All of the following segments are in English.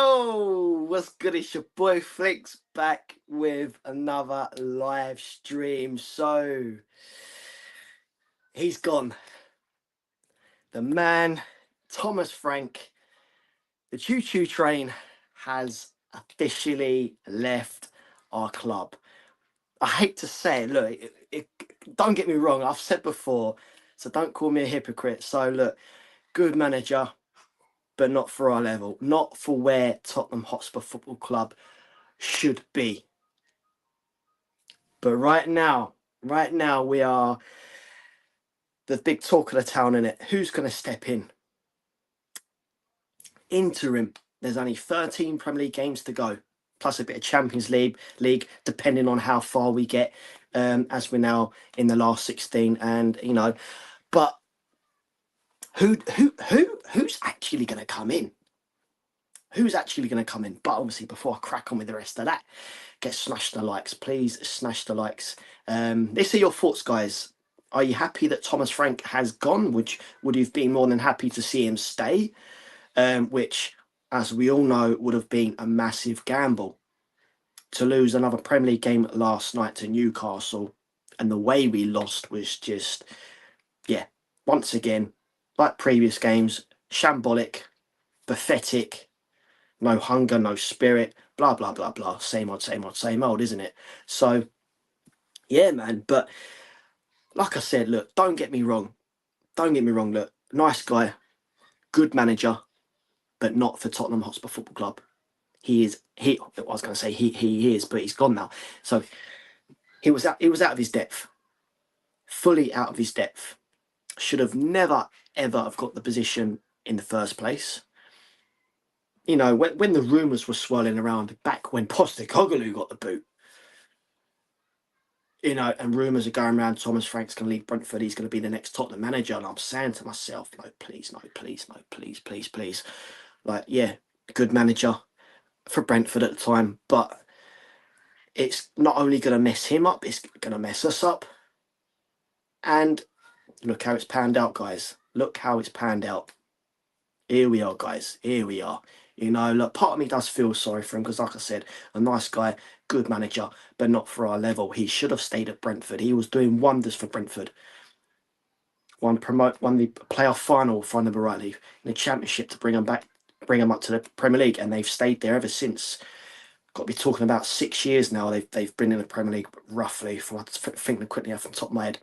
Yo, what's good? It's your boy Flicks back with another live stream. So, he's gone. The man, Thomas Frank, the choo-choo train has officially left our club. I hate to say it, look, don't get me wrong, I've said before, so don't call me a hypocrite. So, look, good manager, but not for our level, not for where Tottenham Hotspur Football Club should be. But right now we are the big talk of the town, innit? Who's going to step in? Interim. There's only 13 Premier League games to go, plus a bit of Champions League, depending on how far we get, as we're now in the last 16. And but who's actually going to come in? Who's actually going to come in? But obviously, before I crack on with the rest of that, get smashed the likes, please. Smash the likes. Let's hear your thoughts, guys. Are you happy that Thomas Frank has gone? Would you have been more than happy to see him stay? Which, as we all know, would have been a massive gamble. To lose another Premier League game last night to Newcastle, and the way we lost was just, once again, like previous games, shambolic, pathetic. No hunger, no spirit, blah, blah, blah, blah. Same old, isn't it? So, yeah, man. But like I said, look, don't get me wrong. Look, nice guy, good manager, but not for Tottenham Hotspur Football Club. I was going to say he is, but he's gone now. So he was out of his depth, fully out of his depth. Should have never, ever have got the position in the first place. When the rumours were swirling around back when Pochettino got the boot, and rumours are going around, Thomas Frank's going to leave Brentford, he's going to be the next Tottenham manager. And I'm saying to myself, no, please. Like, yeah, good manager for Brentford at the time, but it's not only going to mess him up, it's going to mess us up. And look how it's panned out, guys. Look how it's panned out. Here we are, guys. Here we are. Look, part of me does feel sorry for him because, like I said, a nice guy, good manager, but not for our level. He should have stayed at Brentford. He was doing wonders for Brentford. Won the playoff final, if I remember rightly, in the Championship to bring them up to the Premier League, and they've stayed there ever since. Got to be talking about 6 years now. They've been in the Premier League roughly. From I think quickly off the top of my head,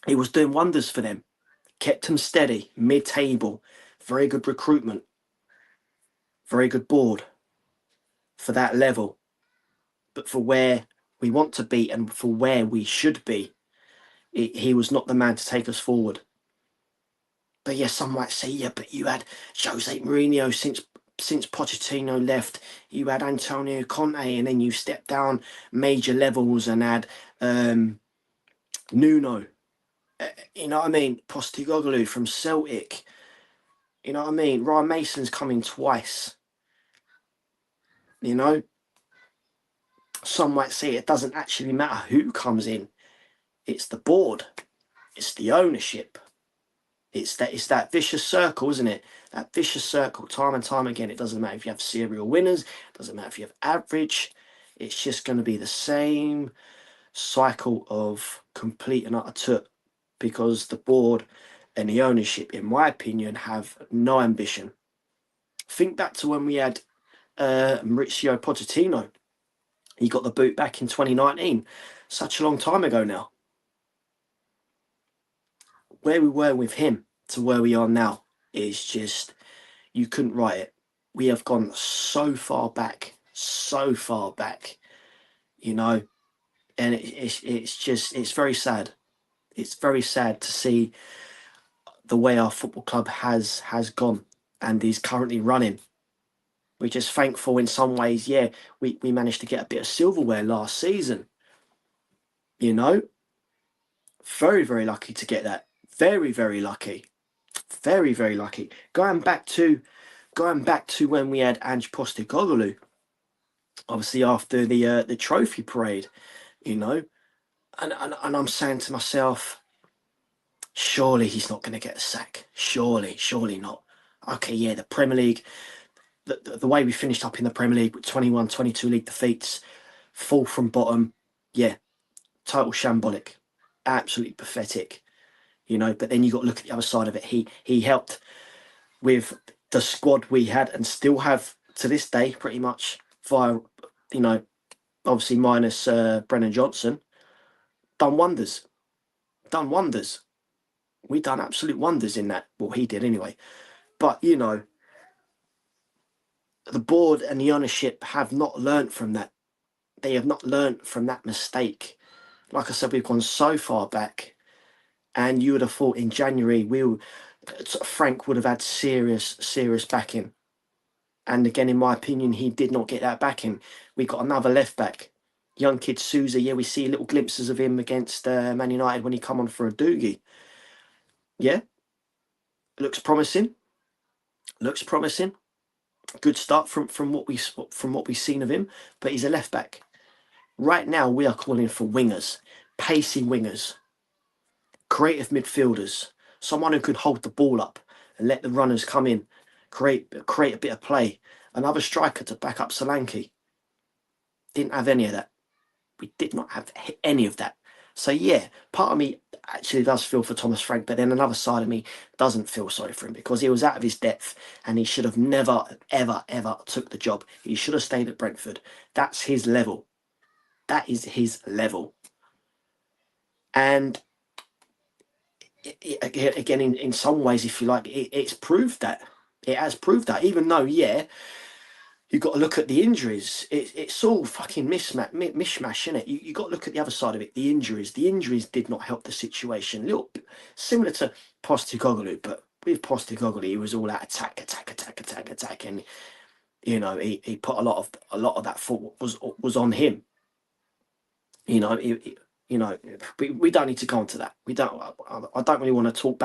he was doing wonders for them. Kept them steady, mid-table, very good recruitment. Very good board for that level, but for where we want to be and for where we should be, he was not the man to take us forward. But yes, some might say, yeah, but you had Jose Mourinho since Pochettino left. You had Antonio Conte, and then you stepped down major levels and had Nuno. You know what I mean? Postecoglou from Celtic. You know what I mean? Ryan Mason's coming twice. Some might say it doesn't actually matter who comes in. It's the board. It's the ownership. It's that vicious circle, isn't it? That vicious circle, time and time again. It doesn't matter if you have serial winners. It doesn't matter if you have average. It's just going to be the same cycle of complete and utter toot, because the board and the ownership, in my opinion, have no ambition. Think back to when we had Mauricio Pochettino. He got the boot back in 2019. Such a long time ago now. Where we were with him to where we are now is just, you couldn't write it. We have gone so far back, and it's very sad. It's very sad to see the way our football club has gone and is currently running. We're just thankful in some ways. Yeah, we managed to get a bit of silverware last season. Very, very lucky to get that. Very, very lucky. Very, very lucky. Going back to when we had Ange Postecoglou, obviously after the trophy parade, and I'm saying to myself, surely he's not going to get a sack. Surely not. Okay, yeah, the Premier League, the way we finished up in the Premier League with 21, 22 league defeats, fall from bottom, yeah, total shambolic, absolutely pathetic, you know. But then you got to look at the other side of it. He helped with the squad we had and still have to this day, pretty much via, you know, obviously minus Brennan Johnson, done wonders, done wonders. We done absolute wonders in that. Well, he did anyway. But you know, the board and the ownership have not learnt from that. They have not learnt from that mistake. Like I said, we've gone so far back, and you would have thought in January Frank would have had serious backing. And again, in my opinion, he did not get that backing. We got another left back, young kid Souza. Yeah, we see little glimpses of him against Man United when he come on for a doogie. Yeah, looks promising. Looks promising. Good start from what we've seen of him. But he's a left back. Right now, we are calling for wingers, pacey wingers, creative midfielders, someone who could hold the ball up and let the runners come in, create a bit of play. Another striker to back up Solanke. Didn't have any of that. We did not have any of that. So yeah, part of me actually does feel for Thomas Frank, but then another side of me doesn't feel sorry for him because he was out of his depth and he should have never, ever took the job. He should have stayed at Brentford. That's his level. That is his level. And again, in some ways, if you like, it's proved that. It has proved that, even though, yeah, you've got to look at the injuries. It's all fucking mishmash, isn't it? You got to look at the other side of it. The injuries did not help the situation. A little similar to Postecoglou, but with Postecoglou, he was all out attack, and you know he put a lot of that fault was on him. You know, we don't need to go into that. We don't. I don't really want to talk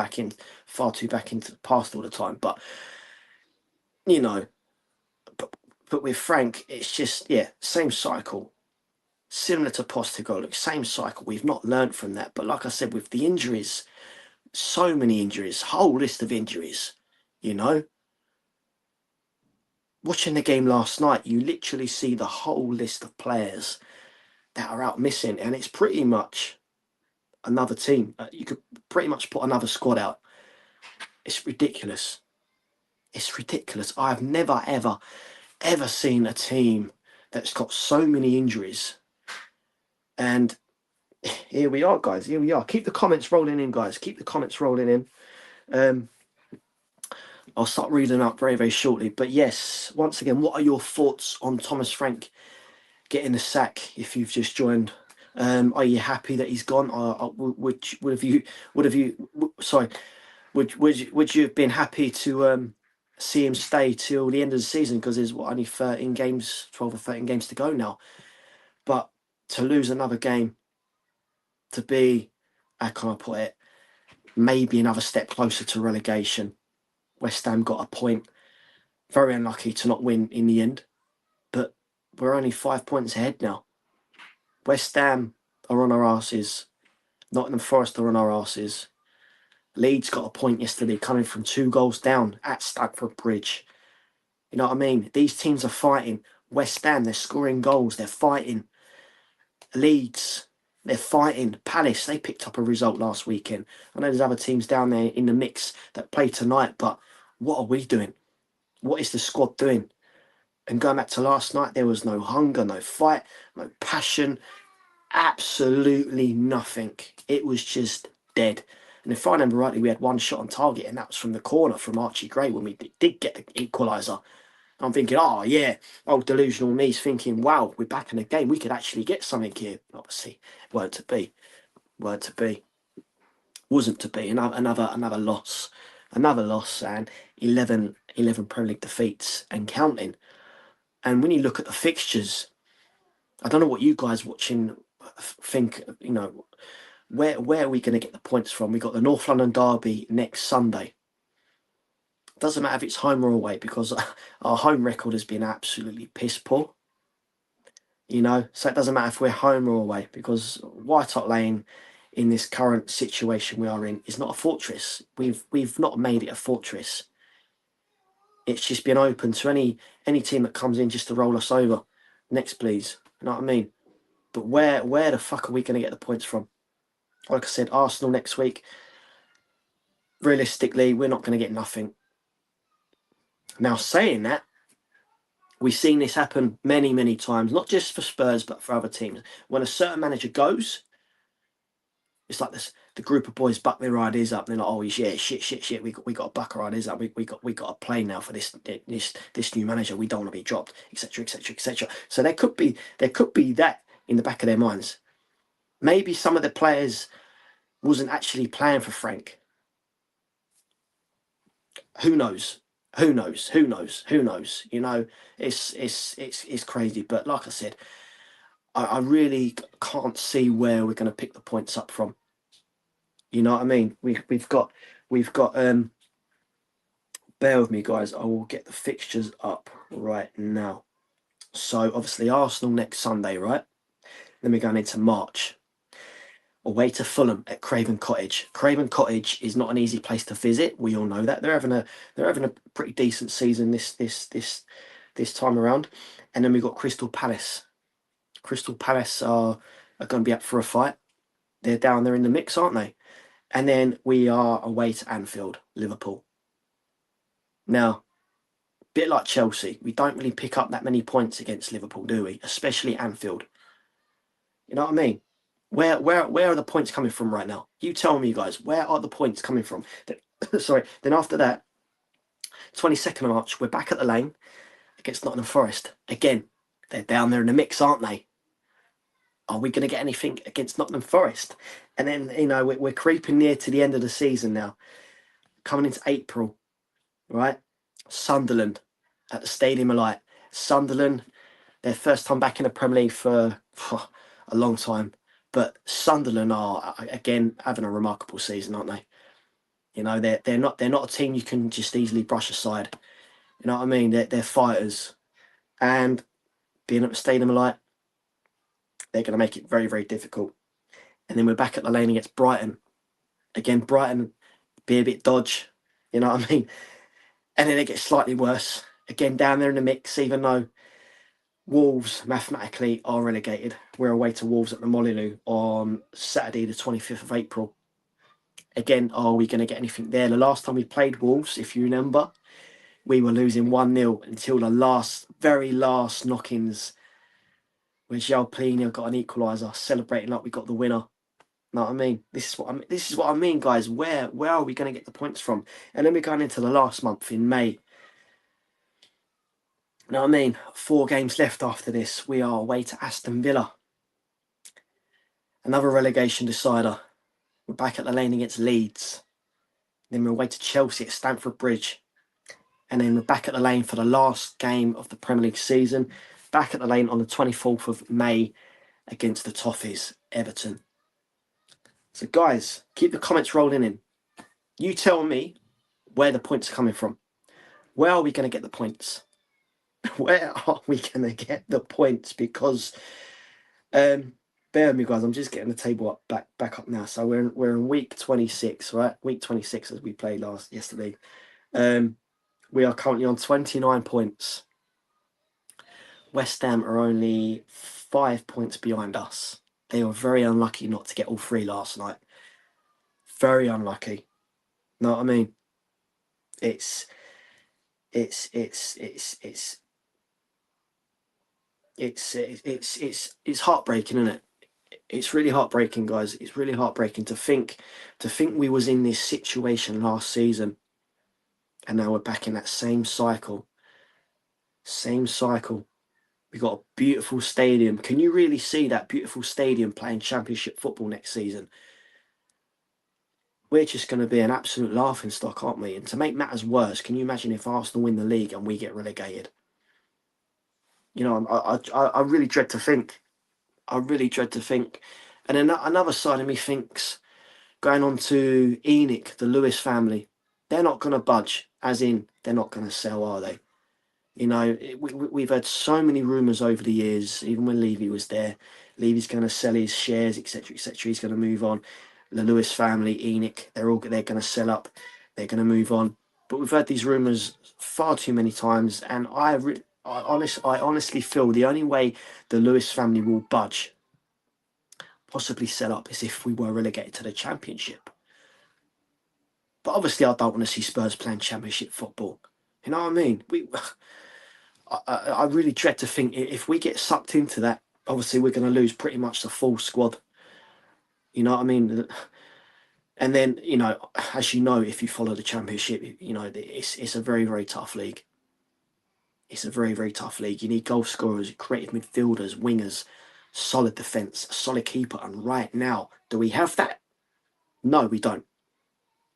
far too back into the past all the time, but you know. But with Frank, it's just, yeah, same cycle. Similar to Postecoglou, same cycle. We've not learned from that. But like I said, with the injuries, so many injuries, whole list of injuries, you know. Watching the game last night, you literally see the whole list of players that are out missing. And it's pretty much another team. You could pretty much put another squad out. It's ridiculous. It's ridiculous. I've never, ever seen a team that's got so many injuries. And here we are, guys. Here we are. Keep the comments rolling in, guys. Keep the comments rolling in. I'll start reading up very, very shortly. But yes, once again, what are your thoughts on Thomas Frank getting the sack? If you've just joined, are you happy that he's gone? Would you have been happy to see him stay till the end of the season? Because there's only 13 games, 12 or 13 games to go now. But to lose another game, to be, how can I put it, maybe another step closer to relegation. West Ham got a point. Very unlucky to not win in the end. But we're only 5 points ahead now. West Ham are on our arses. Nottingham Forest are on our arses. Leeds got a point yesterday coming from 2 goals down at Stamford Bridge. You know what I mean? These teams are fighting. West Ham, they're scoring goals. They're fighting. Leeds, they're fighting. Palace, they picked up a result last weekend. I know there's other teams down there in the mix that play tonight, but what are we doing? What is the squad doing? And going back to last night, there was no hunger, no fight, no passion, absolutely nothing. It was just dead. And if I remember rightly, we had one shot on target, and that was from the corner from Archie Gray when we did get the equaliser. I'm thinking, oh yeah, old delusional me's thinking, wow, we're back in the game. We could actually get something here. Obviously, weren't to be. Wasn't to be. Another loss. Another loss, and 11 Premier League defeats and counting. And when you look at the fixtures, I don't know what you guys watching think, you know, where are we going to get the points from? We got the North London derby next Sunday. Doesn't matter if it's home or away, because our home record has been absolutely piss poor. You know, so it doesn't matter if we're home or away, because White Hart Lane, in this current situation we are in, is not a fortress. We've not made it a fortress. It's just been open to any team that comes in just to roll us over. Next, please. You know what I mean? But where the fuck are we going to get the points from? Like I said, Arsenal next week. Realistically, we're not going to get nothing. Now, saying that, we've seen this happen many, many times, not just for Spurs, but for other teams. When a certain manager goes, it's like this: the group of boys buck their ideas up. And they're like, "Oh yeah, shit. We got to buck our ideas up. We got to play now for this new manager. We don't want to be dropped, etc., etc., etc." So there could be that in the back of their minds. Maybe some of the players wasn't actually playing for Frank. Who knows? Who knows? Who knows? Who knows? You know, it's crazy. But like I said, I really can't see where we're going to pick the points up from. You know what I mean? We've got bear with me, guys. I will get the fixtures up right now. So obviously Arsenal next Sunday, right? Then we're going into March. Away to Fulham at Craven Cottage. Craven Cottage is not an easy place to visit. We all know that. They're having a pretty decent season this time around. And then we've got Crystal Palace. Crystal Palace are going to be up for a fight. They're down there in the mix, aren't they? And then we are away to Anfield, Liverpool. Now, a bit like Chelsea, we don't really pick up that many points against Liverpool, do we? Especially Anfield. You know what I mean? Where are the points coming from right now? You tell me, guys. Where are the points coming from? Sorry. Then after that, 22nd of March, we're back at the Lane against Nottingham Forest. Again, they're down there in the mix, aren't they? Are we going to get anything against Nottingham Forest? And then, you know, we're creeping near to the end of the season now. Coming into April, right? Sunderland at the Stadium of Light. Sunderland, their first time back in the Premier League for a long time. But Sunderland are, again, having a remarkable season, aren't they? You know, they're not a team you can just easily brush aside. You know what I mean? They're fighters. And being at the Stadium of Light, they're going to make it very, very difficult. And then we're back at the Lane against Brighton. Again, Brighton be a bit dodge. You know what I mean? And then it gets slightly worse. Again, down there in the mix, even though Wolves mathematically are relegated. We're away to Wolves at the Molyneux on Saturday, the 25th of April. Again, are we going to get anything there? The last time we played Wolves, if you remember, we were losing 1-0 until the very last knock-ins, where Jalpino got an equaliser, celebrating like we got the winner. Know what I mean? This is what I mean, guys. Where are we going to get the points from? And then we're going into the last month in May. You know what I mean? 4 games left after this. We are away to Aston Villa. Another relegation decider. We're back at the Lane against Leeds. Then we're away to Chelsea at Stamford Bridge. And then we're back at the Lane for the last game of the Premier League season. Back at the Lane on the 24th of May against the Toffees, Everton. So guys, keep the comments rolling in. You tell me where the points are coming from. Where are we going to get the points? Where are we going to get the points? Because, bear with me, guys. I'm just getting the table up back up now. So we're in week 26, right? Week 26 as we played yesterday. We are currently on 29 points. West Ham are only 5 points behind us. They were very unlucky not to get all 3 last night. Very unlucky. Know what I mean? It's heartbreaking, isn't it? It's really heartbreaking, guys. It's really heartbreaking to think we was in this situation last season, and now we're back in that same cycle. Same cycle. We got a beautiful stadium. Can you really see that beautiful stadium playing Championship football next season? We're just going to be an absolute laughingstock, aren't we? And to make matters worse, can you imagine if Arsenal win the league and we get relegated? You know, I really dread to think. I really dread to think. And then another side of me thinks, going on to Enoch, the Lewis family, they're not going to budge, as in they're not going to sell, are they? You know, we've had so many rumours over the years, even when Levy was there. Levy's going to sell his shares, etc., etc. He's going to move on. The Lewis family, Enoch, they're going to sell up. They're going to move on. but we've heard these rumours far too many times, and I honestly feel the only way the Lewis family will budge, possibly set up, is if we were relegated to the Championship. But obviously, I don't want to see Spurs playing Championship football. You know what I mean? I really dread to think if we get sucked into that, obviously we're going to lose pretty much the full squad. You know what I mean? And then, you know, as you know, if you follow the Championship, you know, it's a very, very tough league. It's a very, very tough league. You need goal scorers, creative midfielders, wingers, solid defence, a solid keeper. And right now, do we have that? No, we don't.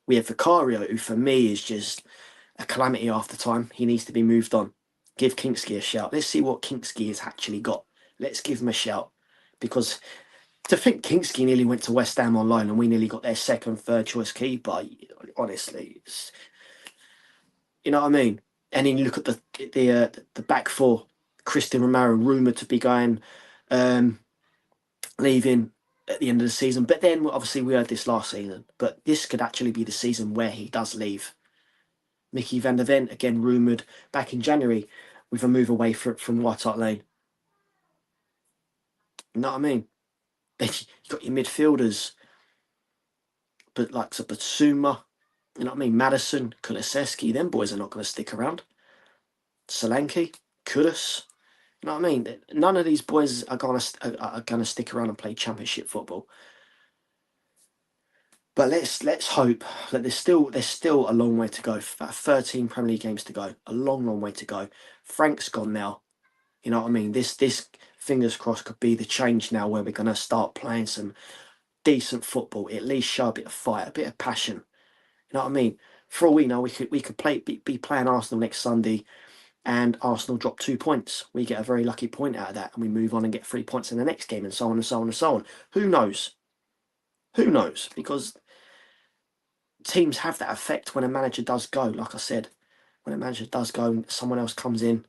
We have Vicario, who for me is just a calamity after time. He needs to be moved on. Give Kinksky a shout. Let's see what Kinksky has actually got. Let's give him a shout. Because to think Kinksky nearly went to West Ham on loan and we nearly got their second, third choice keeper, honestly, you know what I mean? And then you look at the back four, Christian Romero rumoured to be going, leaving at the end of the season. But then obviously we heard this last season, but this could actually be the season where he does leave. Mickey van der Ven, again rumoured back in January with a move away from White Hart Lane. You know what I mean? Then you got your midfielders, but like Batsuma, you know what I mean? Madison, Kulusevski, them boys are not going to stick around. Solanke, Kudus, you know what I mean? None of these boys are going to stick around and play Championship football. But let's hope that there's still a long way to go. About 13 Premier League games to go. A long, long way to go. Frank's gone now. You know what I mean? This fingers crossed could be the change now where we're going to start playing some decent football. At least show a bit of fight, a bit of passion. You know what I mean? For all we know, we could be playing Arsenal next Sunday, and Arsenal drop 2 points. We get a very lucky point out of that, and we move on and get 3 points in the next game, and so on and so on and so on. Who knows? Who knows? Because teams have that effect when a manager does go. Like I said, when a manager does go and someone else comes in,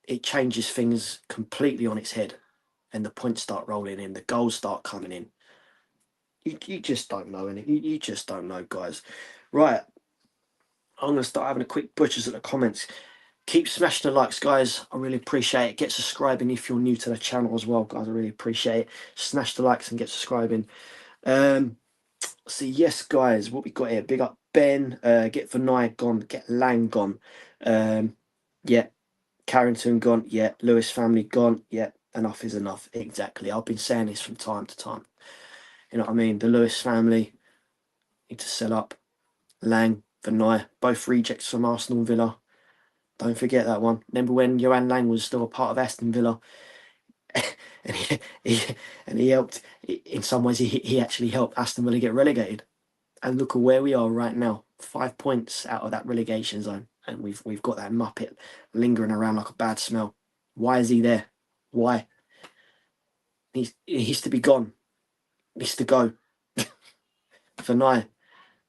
it changes things completely on its head, and the points start rolling in, the goals start coming in. You just don't know, and you just don't know, guys. Right, I'm going to start having a quick butchers at the comments. Keep smashing the likes, guys. I really appreciate it. Get subscribing if you're new to the channel as well, guys. I really appreciate it. Smash the likes and get subscribing. See, yes, guys, what we got here? Big up Ben. Get Vinay gone. Get Lang gone. Yeah. Carrington gone. Yeah. Lewis family gone. Yeah. Enough is enough. Exactly. I've been saying this from time to time. You know what I mean? The Lewis family need to sell up. Lang, Vinay, both rejects from Arsenal and Villa. Don't forget that one. Remember when Johan Lang was still a part of Aston Villa? and he helped, in some ways, he actually helped Aston Villa get relegated. And look at where we are right now. 5 points out of that relegation zone. And we've got that Muppet lingering around like a bad smell. Why is he there? Why? He's to be gone. He's to go. For now,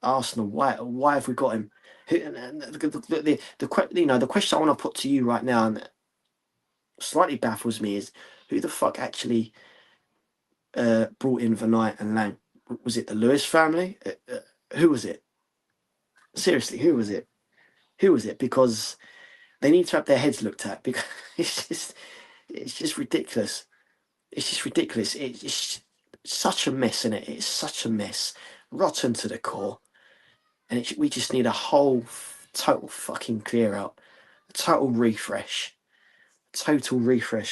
Arsenal, why have we got him? The question I want to put to you right now, and slightly baffles me, is who the fuck actually brought in Vinay and Lang? Was it the Lewis family? Who was it? Seriously, who was it? Who was it? Because they need to have their heads looked at, because it's just ridiculous. It's just ridiculous. It's such a mess, isn't it? It's such a mess, rotten to the core, and we just need a whole total fucking clear out, a total refresh,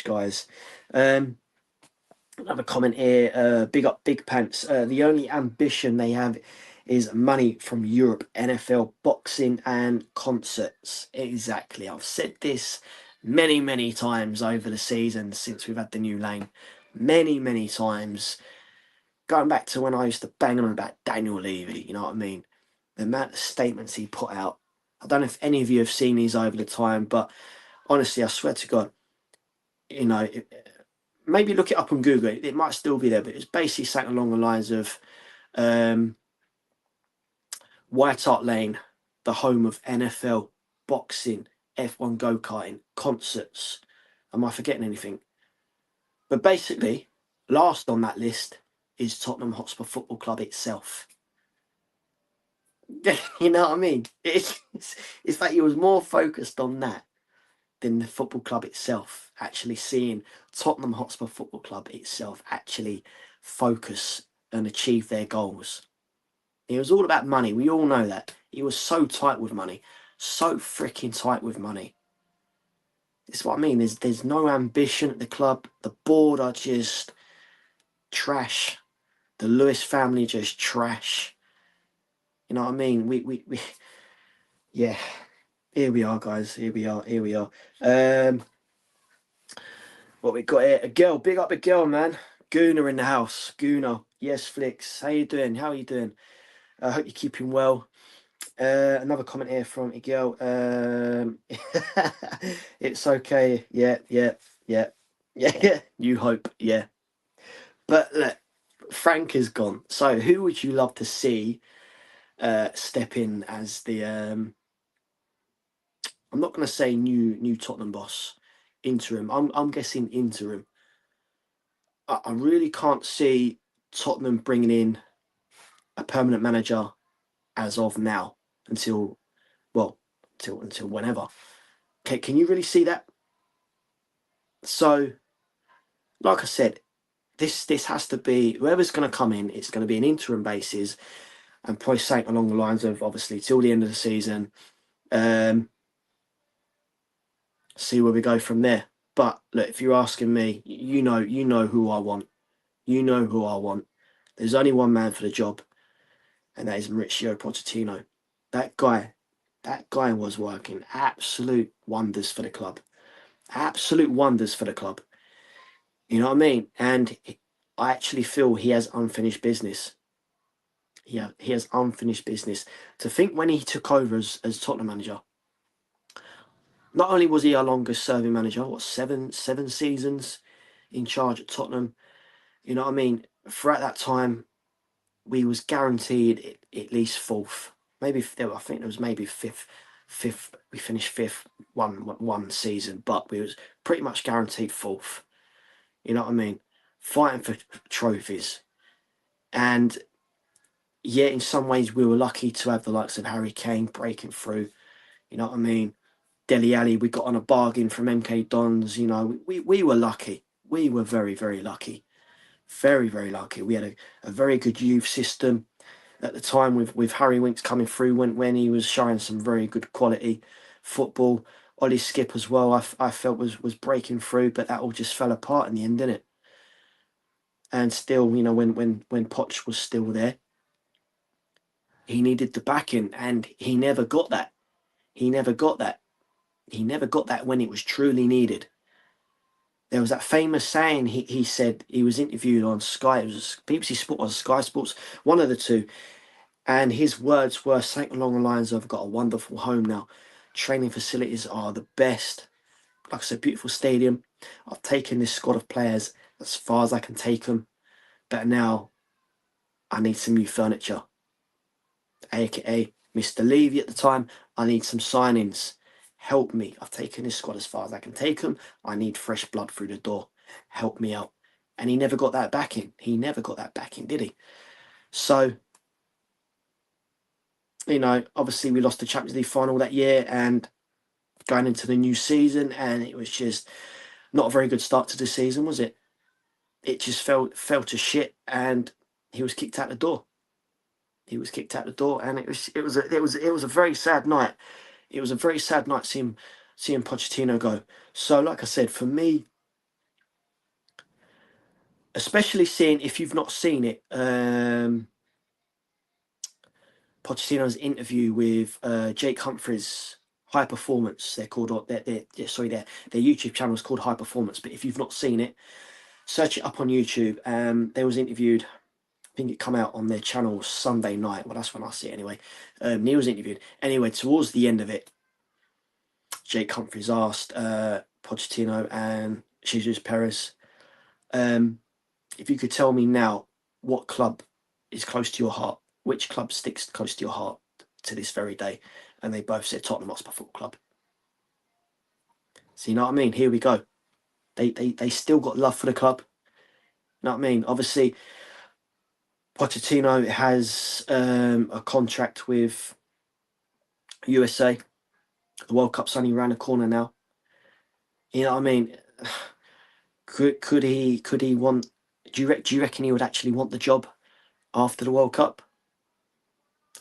guys. Another comment here. Big up, Big Pants. The only ambition they have is money from Europe, NFL, boxing, and concerts. Exactly. I've said this many, many times over the season since we've had the new lane. Many, many times. Going back to when I used to bang on about Daniel Levy, you know what I mean? The amount of statements he put out. I don't know if any of you have seen these over the time, but honestly, I swear to God, you know, maybe look it up on Google. It might still be there, but it's basically something along the lines of White Hart Lane, the home of NFL, boxing, F1 go-karting, concerts. Am I forgetting anything? But basically, last on that list is Tottenham Hotspur Football Club itself. You know what I mean? It's like he was more focused on that than the football club itself. Actually seeing Tottenham Hotspur Football Club itself actually focus and achieve their goals. It was all about money. We all know that. He was so tight with money. So freaking tight with money. It's what I mean. There's no ambition at the club. The board are just trash. The Lewis family just trash. You know what I mean? We yeah. Here we are, guys. Here we are. Here we are. What we got here? A girl. Big up a girl, man. Gooner in the house. Gooner. Yes, Flicks. How you doing? How are you doing? I hope you're keeping well. Another comment here from a girl. It's okay. Yeah, yeah, yeah, yeah, yeah. You hope. Yeah. But look, Frank is gone. So who would you love to see step in as the I'm not going to say new Tottenham boss, interim. I'm guessing interim. I really can't see Tottenham bringing in a permanent manager as of now until well until whenever. Can you really see that? So, like I said, this has to be whoever's going to come in. It's going to be an interim basis, and probably something along the lines of obviously till the end of the season. See where we go from there. But look, if you're asking me, you know who I want. You know who I want. There's only one man for the job, and that is Mauricio Pochettino. That guy, that guy was working absolute wonders for the club. Absolute wonders for the club. You know what I mean? And I actually feel he has unfinished business. Yeah, he has unfinished business. To think when he took over as Tottenham manager, not only was he our longest serving manager, what seven seasons in charge at Tottenham. You know what I mean? Throughout that time, we was guaranteed at least fourth. Maybe I think it was maybe fifth. Fifth, we finished fifth one season, but we was pretty much guaranteed fourth. You know what I mean? Fighting for trophies, and yeah, in some ways we were lucky to have the likes of Harry Kane breaking through. You know what I mean? Dele Alli, we got on a bargain from MK Dons. You know, we were lucky. We were very, very lucky. Very, very lucky. We had a very good youth system at the time with Harry Winks coming through when he was showing some very good quality football. Ollie Skip as well, I felt was breaking through, but that all just fell apart in the end, didn't it? And still, you know, when Poch was still there, he needed the backing, and he never got that. He never got that. He never got that when it was truly needed. There was that famous saying he said. He was interviewed on Sky. It was BBC Sport or Sky Sports, one of the two. And his words were something along the lines of, got a wonderful home now. Training facilities are the best. Like I said, beautiful stadium. I've taken this squad of players as far as I can take them. But now I need some new furniture. AKA Mr. Levy at the time. I need some signings. Help me. I've taken this squad as far as I can take them. I need fresh blood through the door. Help me out. And he never got that backing. He never got that backing, did he? So, you know, obviously we lost the Champions League final that year and going into the new season, and it was just not a very good start to the season, was it? It just fell to shit, and he was kicked out the door. He was kicked out the door, and it was a very sad night. It was a very sad night seeing Pochettino go. So, like I said, for me, especially seeing if you've not seen it, Pochettino's interview with Jake Humphries, High Performance. They're called their YouTube channel is called High Performance. But if you've not seen it, search it up on YouTube. They was interviewed. I think it come out on their channel Sunday night. Well, that's when I see it anyway. He was interviewed. Anyway, towards the end of it, Jake Humphries asked Pochettino and Jesus Perez, if you could tell me now what club is close to your heart, which club sticks close to your heart to this very day? And they both said Tottenham Hotspur Football Club. So you know what I mean? Here we go. They still got love for the club. You know what I mean? Obviously, Pochettino has a contract with USA. The World Cup's only around the corner now. You know what I mean? Could he want? Do you reckon he would actually want the job after the World Cup?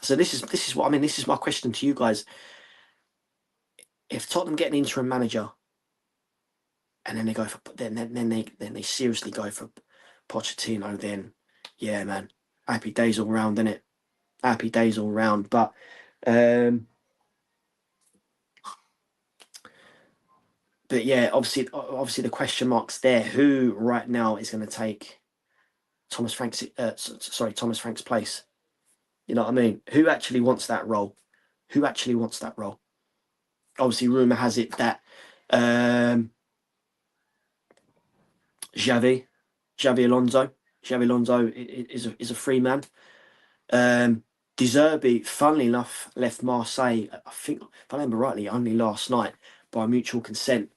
So this is what I mean. This is my question to you guys. If Tottenham get an interim manager, and then they go for then they seriously go for Pochettino, then yeah, man, happy days all round, innit? Happy days all round. But yeah, obviously the question marks there. Who right now is going to take Thomas Frank's place? You know what I mean? Who actually wants that role? Who actually wants that role? Obviously, rumor has it that Xavi Alonso is a free man. De Zerbi, funnily enough, left Marseille, I think, if I remember rightly, only last night by mutual consent.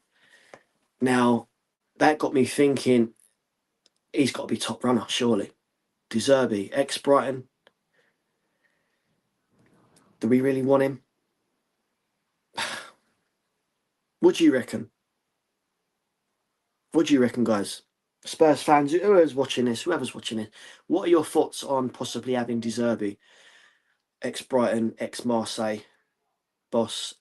Now, that got me thinking, he's got to be top runner, surely. De Zerbi, ex-Brighton. Do we really want him? What do you reckon? What do you reckon, guys? Spurs fans, whoever's watching this, what are your thoughts on possibly having De Zerbi, ex-Brighton, ex-Marseille boss,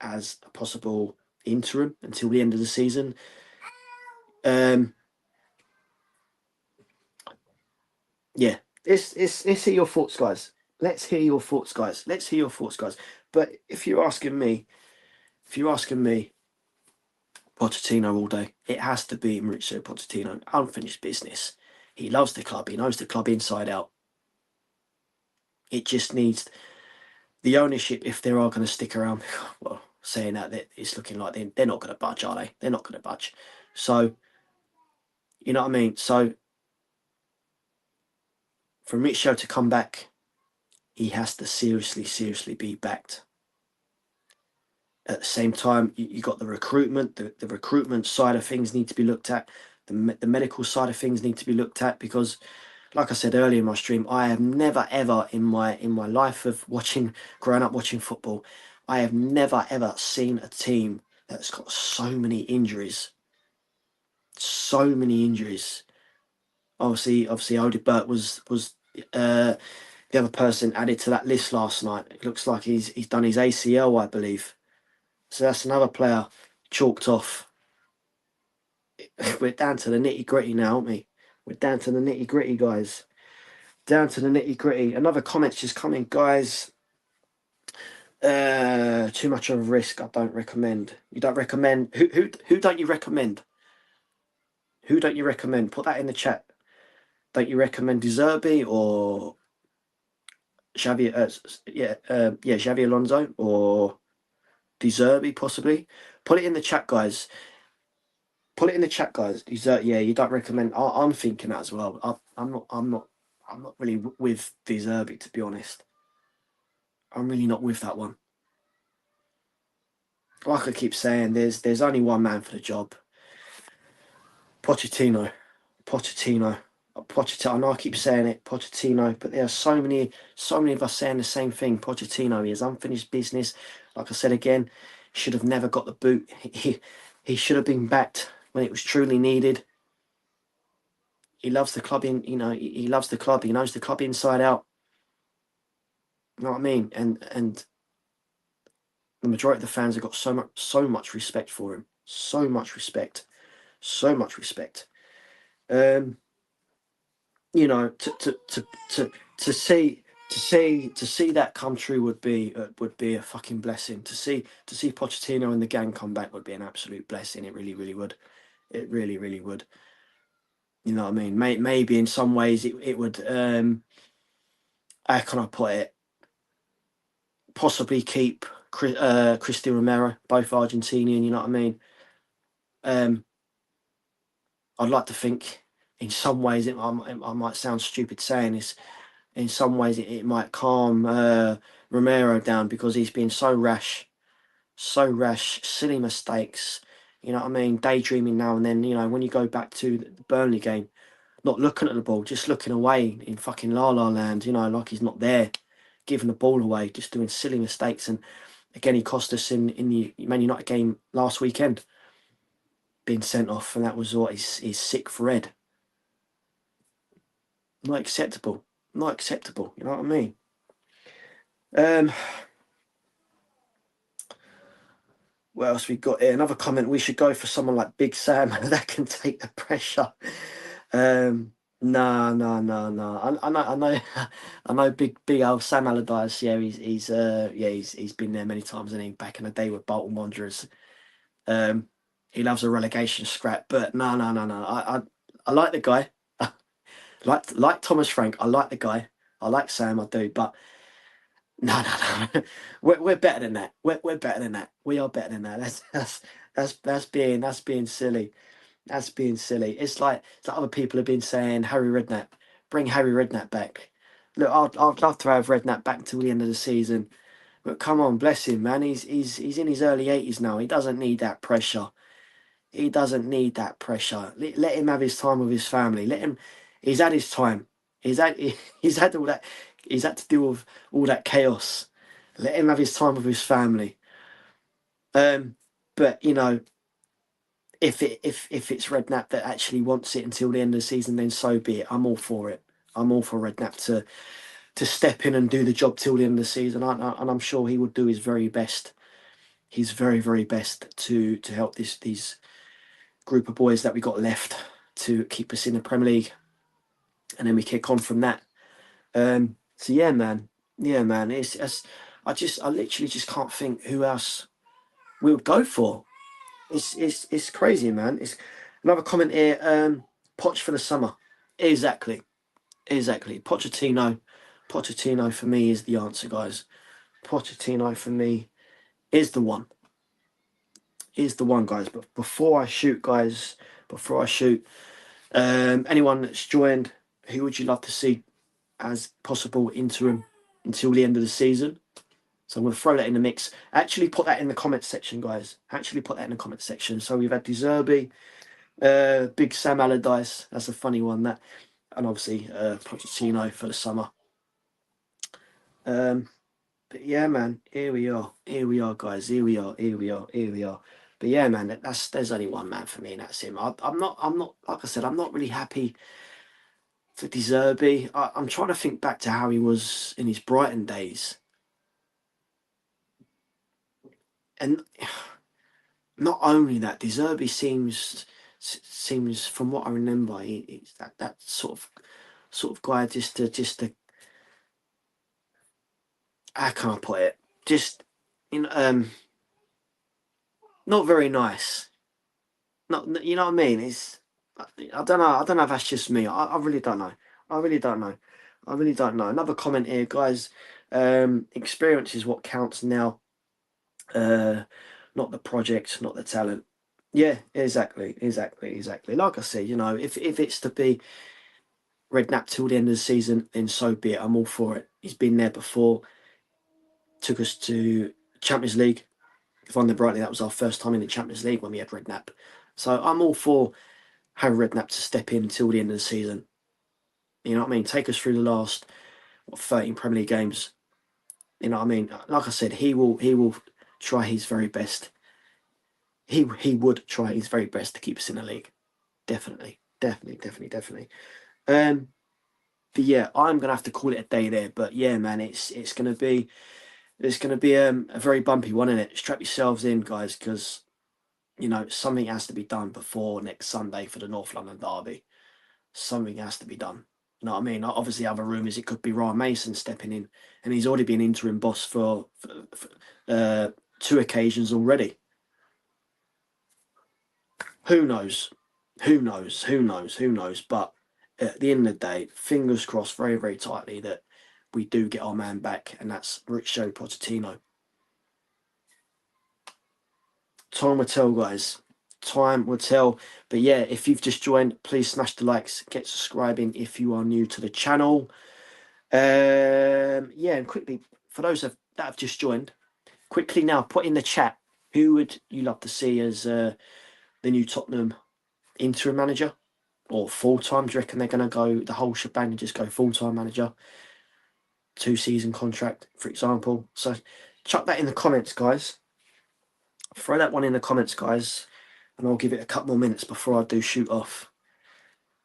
as a possible interim until the end of the season? Yeah, let's hear your thoughts, guys. Let's hear your thoughts, guys. But if you're asking me, Pochettino all day. It has to be Mauricio Pochettino. Unfinished business. He loves the club. He knows the club inside out. It just needs the ownership, if they are going to stick around. Well, saying that it's looking like they're not going to budge, are they? They're not going to budge. So, you know what I mean? So, for Mauricio to come back, he has to seriously be backed. At the same time, you got the recruitment. The recruitment side of things need to be looked at. The medical side of things need to be looked at, because, like I said earlier in my stream, I have never ever in my life of growing up watching football, I have never ever seen a team that's got so many injuries. So many injuries. Obviously, Odebert was the other person added to that list last night. It looks like he's done his ACL, I believe. So that's another player chalked off. We're down to the nitty-gritty now, aren't we? We're down to the nitty-gritty, guys. Down to the nitty-gritty. Another comment's just coming, guys. Too much of a risk. I don't recommend. You don't recommend. Who don't you recommend? Who don't you recommend? Put that in the chat. Don't you recommend De Zerbi or Xavi? Xavi Alonso or De Zerbi possibly? Put it in the chat, guys. Put it in the chat, guys. Yeah, you don't recommend. I'm thinking that as well. I'm not really with De Zerbi, to be honest. I'm really not with that one. Like I keep saying, there's only one man for the job. Pochettino. I know I keep saying it, Pochettino, but there are so many of us saying the same thing. Pochettino, he has unfinished business. Like I said again, should have never got the boot. He should have been backed when it was truly needed. He loves the club he loves the club. He knows the club inside out. You know what I mean? And the majority of the fans have got so much respect for him. So much respect. You know, to see that come true would be a fucking blessing. To see Pochettino and the gang come back would be an absolute blessing. It really would. It really would. You know what I mean? Maybe in some ways it would. How can I put it? Possibly keep Cristi Romero, both Argentinian. You know what I mean? I'd like to think in some ways I might sound stupid saying this. In some ways, it might calm Romero down, because he's been so rash, silly mistakes. You know what I mean? Daydreaming now and then. You know, when you go back to the Burnley game, not looking at the ball, just looking away in fucking la la land, you know, like he's not there, giving the ball away, just doing silly mistakes. And again, he cost us in the Man United game last weekend, being sent off, and that was what his sixth red. Not acceptable. Not acceptable. You know what I mean? What else we got here? Another comment. We should go for someone like Big Sam that can take the pressure. No, no, no, no. I know. Big old Sam Allardyce. Yeah, he's been there many times, and he back in the day with Bolton Wanderers. He loves a relegation scrap, but no, no, no, no. I like the guy. like Thomas Frank. I like the guy. I like Sam. I do, but no, no, no. We're better than that. We're better than that. We are better than that. That's being silly. That's being silly. It's like other people have been saying Harry Redknapp, bring Harry Redknapp back. Look, I'd love to have Redknapp back till the end of the season, but come on, bless him, man. He's in his early 80s now. He doesn't need that pressure. He doesn't need that pressure. Let him have his time with his family. Let him. He's had his time. He's had all that. He's had to deal with all that chaos. Let him have his time with his family. But you know, if it's Redknapp that actually wants it until the end of the season, then so be it. I'm all for it. I'm all for Redknapp to step in and do the job till the end of the season, and I'm sure he would do his very best. His very, very best to help these group of boys that we got left to keep us in the Premier League, and then we kick on from that. So yeah, man. I literally just can't think who else we would go for. It's crazy, man. It's another comment here. Poch for the summer. Exactly. Pochettino for me is the answer, guys. Pochettino for me is the one. Guys. But before I shoot, anyone that's joined, who would you love to see as possible interim until the end of the season? So I'm going to throw that in the mix. Actually, put that in the comments section, guys. So we've had De Zerbi, Big Sam Allardyce. That's a funny one, that. And obviously, Pochettino for the summer. But yeah, man, here we are, guys. Here we are. But yeah, man, there's only one man for me, and that's him. I'm not. Like I said, I'm not really happy for De Zerbi. I'm trying to think back to how he was in his Brighton days, and not only that, De Zerbi seems, from what I remember, he's that sort of guy. Just to how can I put it? Just not very nice. Not, you know what I mean? I don't know. I don't know if that's just me. I really don't know. I really don't know. Another comment here, guys. Experience is what counts now. Not the project, not the talent. Yeah, exactly. Like I said, you know, if it's to be Redknapp till the end of the season, then so be it. I'm all for it. He's been there before. Took us to Champions League. If I remember rightly, that was our first time in the Champions League when we had Redknapp. So I'm all for Harry Redknapp to step in until the end of the season. You know what I mean? Take us through the last 13 Premier League games. You know what I mean? Like I said, he will try his very best. He would try his very best to keep us in the league. Definitely. But yeah, I'm gonna have to call it a day there. But yeah, man, it's gonna be a very bumpy one, isn't it? Strap yourselves in, guys, because you know something has to be done before next Sunday for the North London derby. Something has to be done. You know what I mean? Obviously, other rumours it could be Ryan Mason stepping in, and he's already been interim boss for 2 occasions already. Who knows? But at the end of the day, fingers crossed very, very tightly that we do get our man back, and that's Mauricio Pochettino. Time will tell, guys. Time will tell. But yeah, if you've just joined, please smash the likes, get subscribing if you are new to the channel. Yeah, and quickly, for those that have just joined, quickly now, put in the chat, who would you love to see as the new Tottenham interim manager? or full-time? Do you reckon they're going to go the whole shebang and just go full-time manager? 2-season contract, for example. So chuck that in the comments, guys. Throw that one in the comments, guys, and I'll give it a couple more minutes before I do shoot off.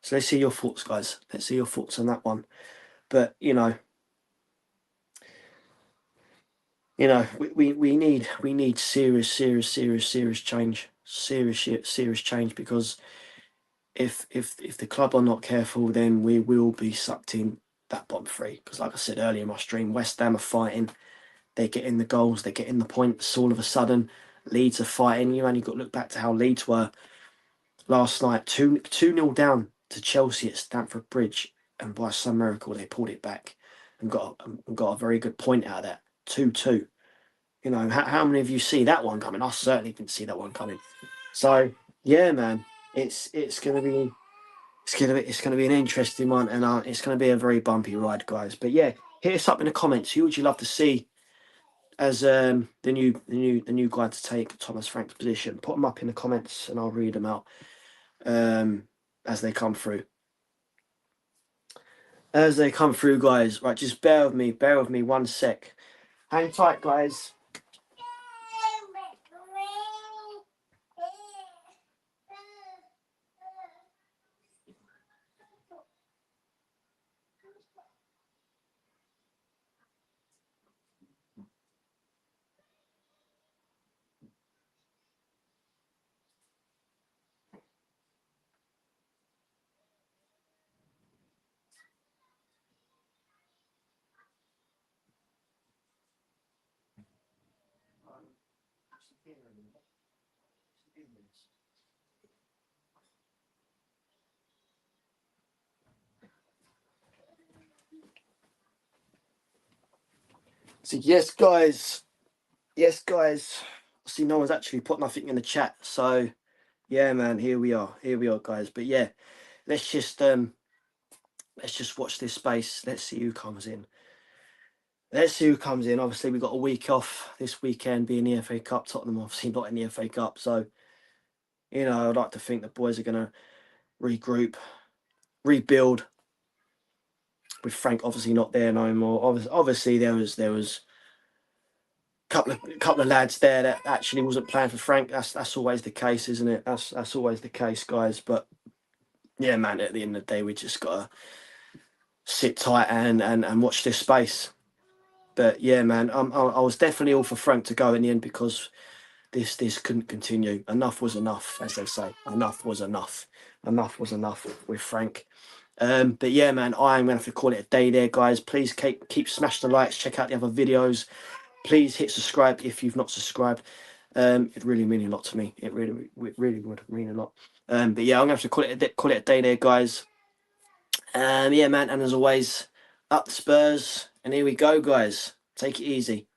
So let's see your thoughts, guys. Let's see your thoughts on that one. But we need serious change, serious change, because if the club are not careful, then we will be sucked in that bottom three. Because like I said earlier in my stream, West Ham are fighting. They're getting the goals. They're getting the points. All of a sudden, Leeds are fighting. You only got to look back to how Leeds were last night. 2-0 down to Chelsea at Stamford Bridge, and by some miracle they pulled it back and got a very good point out of that. 2-2. How many of you see that one coming? I certainly didn't see that one coming. So yeah, man, it's gonna be an interesting one, and it's gonna be a very bumpy ride, guys. But yeah, hit us up in the comments. Who would you love to see as the new guy to take Thomas Frank's position? Put them up in the comments, and I'll read them out as they come through. Guys. Right, just bear with me 1 sec. Hang tight, guys. So yes, guys. See, no one's actually put nothing in the chat. So yeah, man, here we are, guys. But yeah, let's just watch this space. Let's see who comes in. Obviously, we've got a week off this weekend, being the FA Cup. Tottenham obviously not in the FA Cup, so I'd like to think the boys are going to regroup, rebuild. With Frank obviously not there no more. Obviously there was couple of lads there that actually wasn't playing for Frank. That's always the case, isn't it? That's always the case, guys. But yeah, man, at the end of the day, we just gotta sit tight and watch this space. But yeah, man, I was definitely all for Frank to go in the end, because this couldn't continue. Enough was enough, as they say. Enough was enough. Enough was enough with Frank. But yeah, man, I am gonna have to call it a day there, guys. Please keep smashing the likes. Check out the other videos. Please hit subscribe if you've not subscribed. It really mean a lot to me. It really would mean a lot. But yeah, I'm gonna have to call it a day there, guys. Yeah, man, and as always, up the Spurs. And here we go, guys. Take it easy.